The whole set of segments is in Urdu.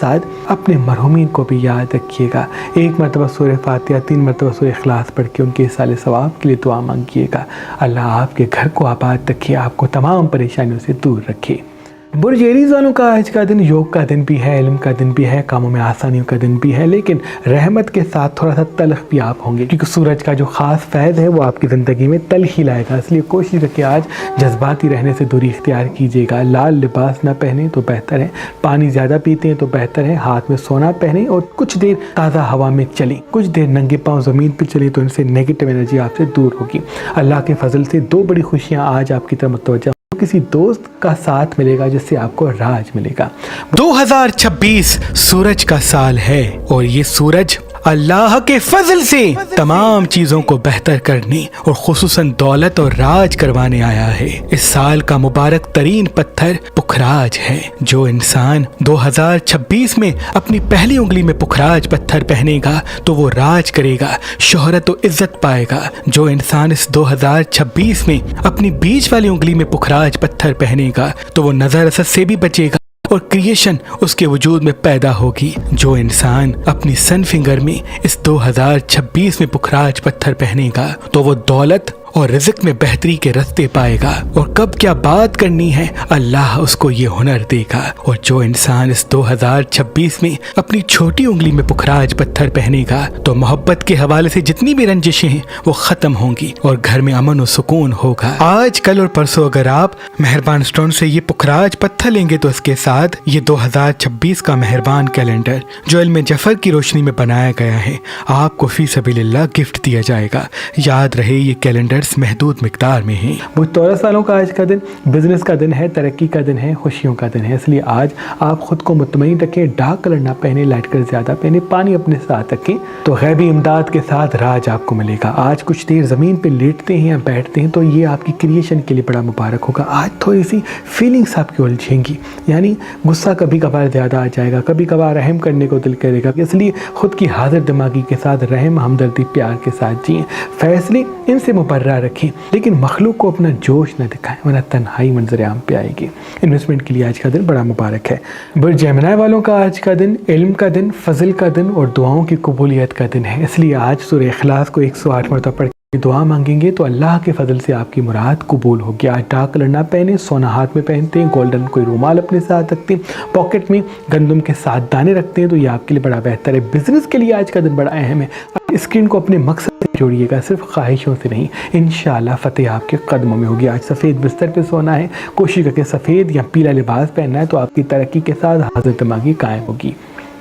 ساتھ اپنے مرحومین کو بھی یاد رکھیے گا. 1 مرتبہ سورہ فاتحہ 3 مرتبہ سورہ اخلاص پڑھ کے ان کے ایصال ثواب کے لیے دعا مانگیے گا. اللہ آپ کے گھر کو آباد رکھے, آپ کو تمام پریشانیوں سے دور رکھے. برج ایریز والوں کا آج کا دن یوگ کا دن بھی ہے, علم کا دن بھی ہے, کاموں میں آسانیوں کا دن بھی ہے, لیکن رحمت کے ساتھ تھوڑا سا تلخ بھی آپ ہوں گے, کیونکہ سورج کا جو خاص فیض ہے وہ آپ کی زندگی میں تلخ ہی لائے گا. اس لیے کوشش رکھیں آج جذباتی رہنے سے دوری اختیار کیجیے گا. لال لباس نہ پہنیں تو بہتر ہے, پانی زیادہ پیتے ہیں تو بہتر ہے, ہاتھ میں سونا پہنیں اور کچھ دیر تازہ ہوا میں چلیں, کچھ دیر ننگے پاؤں زمین پہ چلیں تو ان سے نیگیٹو انرجی آپ سے دور ہوگی. اللہ کے فضل سے 2 بڑی خوشیاں آج آپ کی طرف متوجہ, کسی دوست کا ساتھ ملے گا جس سے آپ کو راج ملے گا. 2026 سورج کا سال ہے اور یہ سورج اللہ کے فضل سے تمام چیزوں کو بہتر کرنے اور خصوصاً دولت اور راج کروانے آیا ہے. اس سال کا مبارک ترین پتھر پکھراج ہے. جو انسان 2026 میں اپنی پہلی انگلی میں پکھراج پتھر پہنے گا تو وہ راج کرے گا, شہرت و عزت پائے گا. جو انسان اس 2026 میں اپنی بیچ والی انگلی میں پکھراج پتھر پہنے گا تو وہ نظر اثر سے بھی بچے گا اور کریشن اس کے وجود میں پیدا ہوگی. جو انسان اپنی سن فنگر میں اس 2026 میں پکھراج پتھر پہنے گا تو وہ دولت اور رزق میں بہتری کے راستے پائے گا, اور کب کیا بات کرنی ہے اللہ اس کو یہ ہنر دے گا. اور جو انسان اس 2026 میں اپنی چھوٹی انگلی میں پکھراج پتھر پہنے گا تو محبت کے حوالے سے جتنی بھی رنجشیں ہیں وہ ختم ہوں گی اور گھر میں امن و سکون ہوگا. آج کل اور پرسوں اگر آپ مہربان اسٹون سے یہ پکھراج پتھر لیں گے تو اس کے ساتھ یہ 2026 کا مہربان کیلنڈر جو علم جعفر کی روشنی میں بنایا گیا ہے آپ کو فی سبیل اللہ گفٹ دیا جائے گا. یاد رہے یہ کیلنڈر محدود مقدار میں ہیں. وہ 14 سالوں کا آج کا دن بزنس کا دن ہے, ترقی کا دن ہے, خوشیوں کا دن ہے. اس لیے آج آپ خود کو مطمئن رکھیں, ڈارک کلر نہ پہنے, لائٹ کلر زیادہ پہنے, پانی اپنے ساتھ رکھیں تو غیبی امداد کے ساتھ راج آپ کو ملے گا. آج کچھ دیر زمین پہ لیٹتے ہیں یا بیٹھتے ہیں تو یہ آپ کی کریشن کے لیے بڑا مبارک ہوگا. آج تھوڑی سی فیلنگس آپ کی الجھیں گی, یعنی غصہ کبھی کبھار زیادہ آ جائے گا, کبھی کبھار رحم کرنے کو دل کرے گا. اس لیے خود کی حاضر دماغی کے ساتھ رحم, ہمدردی, پیار کے ساتھ جئیں. فیصلے ان سے مبرہ رکھیں لیکن مخلوق کو اپنا جوش نہ دکھائیں ورنہ تنہائی منظر عام پہ آئے گی. انویسٹمنٹ کے لیے آج کا دن بڑا مبارک ہے. برج جیمنائی والوں کا آج کا دن علم کا دن, فضل کا دن اور دعاؤں کی قبولیت کا دن ہے. اس لیے آج سورہ اخلاص کو 108 مرتبہ پڑھ کے دعا مانگیں گے تو اللہ کے فضل سے آپ کی مراد قبول ہوگی. آج ڈارک کلر نہ پہنے, سونا ہاتھ میں پہنتے ہیں, گولڈن کوئی رومال اپنے ساتھ رکھتے ہیں, پاکٹ میں گندم کے 7 دانے رکھتے ہیں تو یہ آپ کے لیے بڑا بہتر ہے. بزنس کے لیے آج کا دن بڑا اہم ہے. اسکرین کو اپنے مقصد سے جوڑیے گا, صرف خواہشوں سے نہیں. انشاءاللہ فتح آپ کے قدموں میں ہوگی. آج سفید بستر پہ سونا ہے, کوشش کریں سفید یا پیلا لباس پہننا ہے تو آپ کی ترقی کے ساتھ حاضر دماغی قائم ہوگی.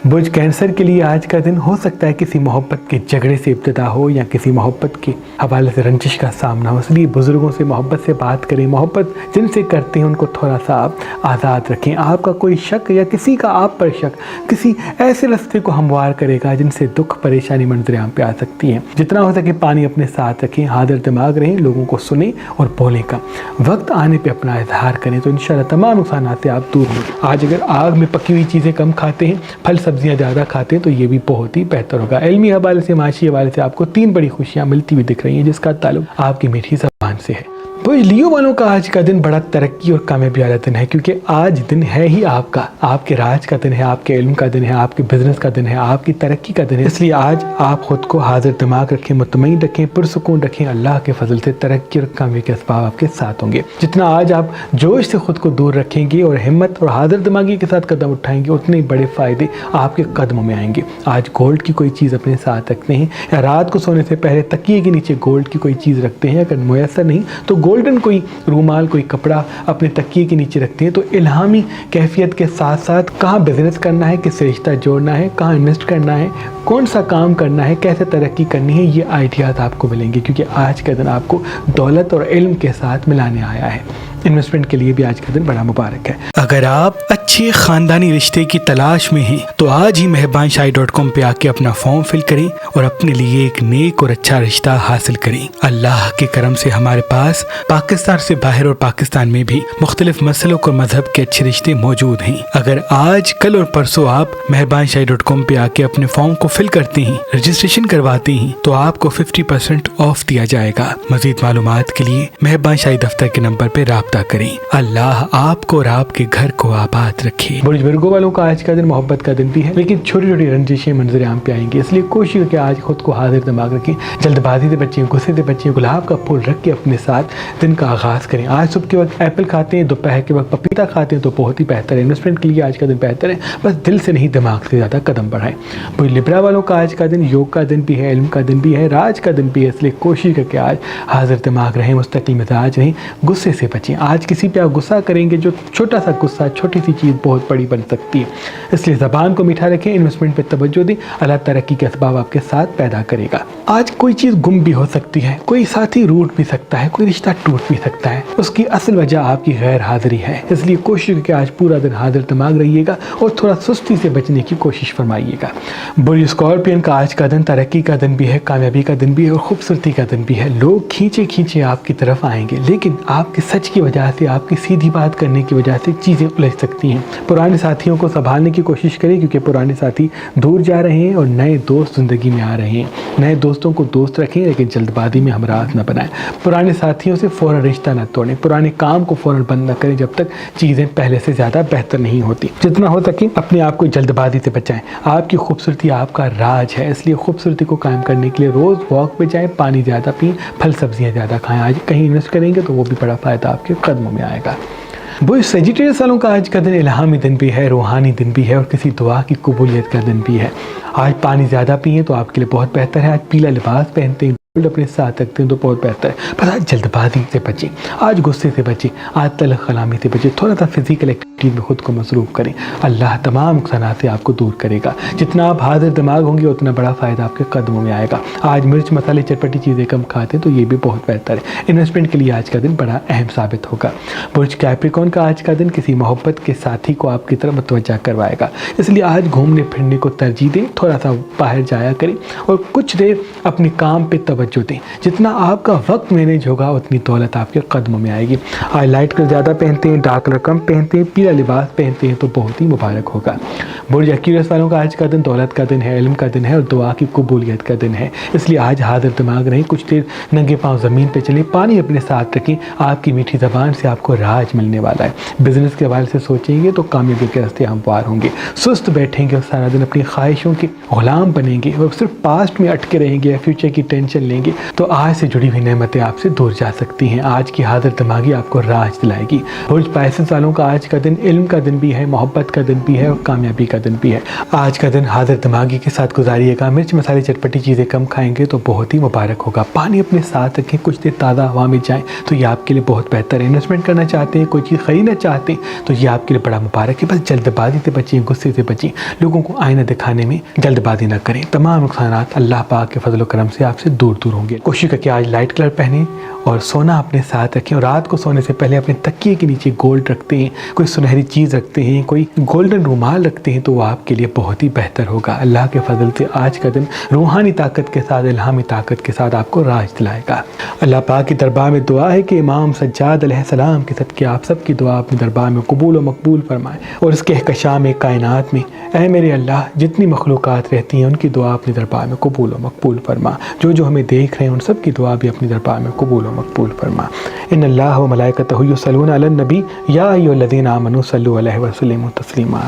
برج کینسر کے لیے آج کا دن ہو سکتا ہے کسی محبت کے جھگڑے سے ابتدا ہو یا کسی محبت کے حوالے سے رنجش کا سامنا ہو. اس لیے بزرگوں سے محبت سے بات کریں, محبت جن سے کرتے ہیں ان کو تھوڑا سا آپ آزاد رکھیں. آپ کا کوئی شک یا کسی کا آپ پر شک کسی ایسے راستے کو ہموار کرے گا جن سے دکھ پریشانی منظر عام پہ آ سکتی ہے. جتنا ہو سکے پانی اپنے ساتھ رکھیں, حاضر دماغ رہیں, لوگوں کو سنیں اور بولیں کا وقت آنے پہ اپنا اظہار کریں تو انشاءاللہ تمام نقصانات سے آپ دور ہوں. آج اگر آگ میں پکی ہوئی چیزیں کم کھاتے ہیں, پھل سبزیاں زیادہ کھاتے ہیں تو یہ بھی بہت ہی بہتر ہوگا. علمی حوالے سے, معاشی حوالے سے آپ کو 3 بڑی خوشیاں ملتی ہوئی دکھ رہی ہیں جس کا تعلق آپ کی میٹھی زبان سے ہے. برج لیو والوں کا آج کا دن بڑا ترقی اور کامیابی والا دن ہے کیونکہ آج دن ہے ہی آپ کا, آپ کے راج کا دن ہے, آپ کے علم کا دن ہے, آپ کے بزنس کا دن ہے, آپ کی ترقی کا دن ہے. اس لیے آج آپ خود کو حاضر دماغ رکھیں, مطمئن رکھیں, پرسکون رکھیں. اللہ کے فضل سے ترقی اور کامیابی کے اسباب آپ کے ساتھ ہوں گے. جتنا آج آپ جوش سے خود کو دور رکھیں گے اور ہمت اور حاضر دماغی کے ساتھ قدم اٹھائیں گے اتنے بڑے فائدے آپ کے قدموں میں آئیں گے. آج گولڈ کی کوئی چیز اپنے ساتھ رکھتے ہیں یا رات کو سونے سے پہلے تکیے کے نیچے گولڈ کی کوئی چیز رکھتے ہیں, اگر میسر نہیں تو گولڈن کوئی رومال, کوئی کپڑا اپنے تکیے کے نیچے رکھتے ہیں تو الہامی کیفیت کے ساتھ ساتھ کہاں بزنس کرنا ہے, کس سے رشتہ جوڑنا ہے, کہاں انویسٹ کرنا ہے, کون سا کام کرنا ہے, کیسے ترقی کرنی ہے, یہ آئیڈیاز آپ کو ملیں گے کیونکہ آج کا دن آپ کو دولت اور علم کے ساتھ ملانے آیا ہے. انویسٹمنٹ کے لیے بھی آج کا دن بڑا مبارک ہے. اگر آپ اچھے خاندانی رشتے کی تلاش میں ہیں تو آج ہی meherbanshahi.com پہ آ کے اپنا فارم فل کریں اور اپنے لیے ایک نیک اور اچھا رشتہ حاصل کریں. اللہ کے کرم سے ہمارے پاس پاکستان سے باہر اور پاکستان میں بھی مختلف مسلک اور مذہب کے اچھے رشتے موجود ہیں. اگر آج کل اور پرسوں آپ meherbanshahi.com پہ آ کے اپنے فارم کو فل کرتے ہیں, رجسٹریشن کرواتے ہیں تو آپ کو 50% آف دیا جائے گا. مزید معلومات کے لیے مہربان شاہی دفتر کے نمبر پہ رابطہ رابطہ کریں۔ اللہ آپ کو اور آپ کے گھر کو آباد رکھے۔ برج ورگو والوں کا آج کا دن محبت کا دن بھی ہے، لیکن چھوٹی چھوٹی رنجشیں منظر عام پہ آئیں گی، اس لیے کوشش کریں کہ آج خود کو حاضر دماغ رکھیں، جلد بازی سے بچیں، غصے سے بچیں، گلاب کا پھول رکھ کے اپنے ساتھ دن کا آغاز کریں۔ آج صبح کے وقت ایپل کھاتے ہیں، دوپہر کے وقت پپیتا کھاتے ہیں تو بہت ہی بہتر ہے، انویسٹمنٹ کے لیے آج کا دن بہتر ہے، بس دل سے نہیں دماغ سے زیادہ قدم بڑھائیں۔ برج لبرا والوں کا آج کا دن یوگ کا دن بھی ہے، علم کا دن بھی ہے، راج کا دن بھی ہے، اس لیے کوشش کر کے آج حاضر دماغ رہیں، مستقل مزاج رہیں، غصے سے بچیں۔ آج کسی پہ آپ غصہ کریں گے، جو چھوٹا سا غصہ، چھوٹی سی چیز بہت بڑی بن سکتی ہے، اس لیے زبان کو میٹھا رکھیں، انویسٹمنٹ پہ توجہ دیں، اللہ ترقی کے اسباب آپ کے ساتھ پیدا کرے گا۔ آج کوئی چیز گم بھی ہو سکتی ہے، کوئی ساتھی روٹ بھی سکتا ہے، کوئی رشتہ ٹوٹ بھی سکتا ہے، اس کی اصل وجہ آپ کی غیر حاضری ہے، اس لیے کوشش کر کے آج پورا دن حاضر دماغ رہیے گا اور تھوڑا سستی سے بچنے کی کوشش فرمائیے گا۔ برج اسکارپین کا آج کا دن ترقی کا دن بھی ہے، کامیابی کا دن بھی ہے اور خوبصورتی کا دن بھی ہے۔ لوگ کھینچے کھینچے آپ کی طرف آئیں گے، لیکن آپ کے سچ کی وجہ سے، آپ کی سیدھی بات کرنے کی وجہ سے چیزیں الجھ سکتی ہیں۔ پرانے ساتھیوں کو سنبھالنے کی کوشش کریں، کیونکہ پرانے ساتھی دور جا رہے ہیں اور نئے دوست زندگی میں آ رہے ہیں۔ نئے دوستوں کو دوست رکھیں، لیکن جلد بازی میں ہمراہ نہ بنائیں۔ پرانے ساتھیوں سے فوراً رشتہ نہ توڑیں، پرانے کام کو فوراً بند نہ کریں جب تک چیزیں پہلے سے زیادہ بہتر نہیں ہوتی۔ جتنا ہو سکے اپنے آپ کو جلد بازی سے بچائیں۔ آپ کی خوبصورتی آپ کا راج ہے، اس لیے خوبصورتی کو قائم کرنے کے لیے روز واک پہ جائیں، پانی زیادہ پئیں، پھل سبزیاں زیادہ کھائیں۔ آج کہیں انویسٹ کریں گے تو وہ بھی بڑا فائدہ آپ کے قدموں میں آئے گا۔ برج سیجیٹیریس والوں کا آج کا دن الہامی دن بھی ہے، روحانی دن بھی ہے اور کسی دعا کی قبولیت کا دن بھی ہے۔ آج پانی زیادہ پئیں تو آپ کے لیے بہت بہتر ہے۔ آج پیلا لباس پہنتے ہیں، اپنے ساتھ رکھتے ہیں تو بہت بہتر ہے، پر آج جلد بازی سے بچیں، آج غصے سے بچیں، آج تلخ کلامی سے بچیں، تھوڑا سا فزیکل ایکٹیویٹی میں خود کو مصروف کریں۔ اللہ تمام نقصانات سے آپ کو دور کرے گا۔ جتنا آپ حاضر دماغ ہوں گے اتنا بڑا فائدہ آپ کے قدموں میں آئے گا۔ آج مرچ مسالے چٹپٹی چیزیں کم کھاتے ہیں تو یہ بھی بہت بہتر ہے، انویسٹمنٹ کے لیے آج کا دن بڑا اہم ثابت ہوگا۔ برج کیپریکارن کا آج کا دن کسی محبت کے ساتھی کو آپ کی طرف متوجہ کروائے گا، اس لیے آج گھومنے پھرنے کو ترجیح دیں، تھوڑا سا باہر جایا کریں اور کچھ دیر اپنے کام پہ توجہ دیں۔ جتنا آپ کا وقت مینیج ہوگا اتنی دولت آپ کے قدموں میں آئے گی۔ آج لائٹ کلر زیادہ پہنتے ہیں، ڈارک کلر کم پہنتے ہیں، پیلا لباس پہنتے ہیں تو بہت ہی مبارک ہوگا۔ برج ایکویریس والوں کا آج کا دن دولت کا دن ہے، علم کا دن ہے اور دعا کی قبولیت کا دن ہے، اس لیے آج حاضر دماغ رہیں، کچھ دیر ننگے پاؤں زمین پہ چلیں، پانی اپنے ساتھ رکھیں، آپ کی میٹھی زبان سے آپ کو راج ملنے والا ہے۔ بزنس کے حوالے سے سوچیں گے تو کامیابی کے راستے ہموار ہوں گے۔ سست بیٹھیں گے اور سارا دن اپنی خواہشوں کے غلام بنیں گے اور صرف پاسٹ میں اٹکے رہیں گے یا فیوچر کی ٹینشن لیں گے تو آج سے جڑی ہوئی نعمتیں آپ سے دور جا سکتی ہیں۔ آج کی حاضر دماغی آپ کو راج دلائے گی۔ برج پائسس والوں کا آج کا دن علم کا دن بھی ہے، محبت کا دن بھی ہے اور کامیابی کا دن بھی ہے۔ آج کا دن حاضر دماغی کے ساتھ گزاریے گا، مرچ مسالے چٹپٹی چیزیں کم کھائیں گے تو بہت ہی مبارک ہوگا۔ پانی اپنے ساتھ رکھیں، کچھ دیر تازہ ہوا میں جائیں تو یہ آپ کے لیے بہت بہتر ہے۔ انویسٹمنٹ کرنا چاہتے ہیں، کوئی چیز خریدنا چاہتے ہیں تو یہ آپ کے لیے بڑا مبارک ہے، بس جلد بازی سے بچیں، غصے سے بچیں، لوگوں کو آئینہ دکھانے میں جلد بازی نہ کریں۔ تمام نقصانات اللہ پاک کے فضل و کرم سے آپ سے دور دور ہوں گے۔ کوشش کریں کہ آج لائٹ کلر پہنیں اور سونا اپنے ساتھ رکھیں، اور رات کو سونے سے پہلے اپنے تکیے کے نیچے گولڈ رکھتے ہیں، کوئی سنہری چیز رکھتے ہیں، کوئی گولڈن رومال رکھتے ہیں تو وہ آپ کے لیے بہت ہی بہتر ہوگا۔ اللہ کے فضل سے آج کا دن روحانی طاقت کے ساتھ، الہامی طاقت کے ساتھ آپ کو راج دلائے گا۔ اللہ پاک کی دربار میں دعا ہے کہ امام سجاد علیہ السلام کے صدقے آپ سب کی دعا اپنے دربار میں قبول و مقبول فرمائے، اور اس کے کہکشاں کائنات میں اے میرے اللہ جتنی مخلوقات رہتی ہیں ان کی دعا اپنے دربار میں قبول و مقبول فرما، جو ہمیں دیکھ رہے ہیں ان سب کی دعا بھی اپنے دربار میں قبول و مقبول فرما۔ ان اللہ و ملائکتہ یصلون علی النبی یا ایھا الذین آمنوا صلوا علیہ وسلموا تسلیما۔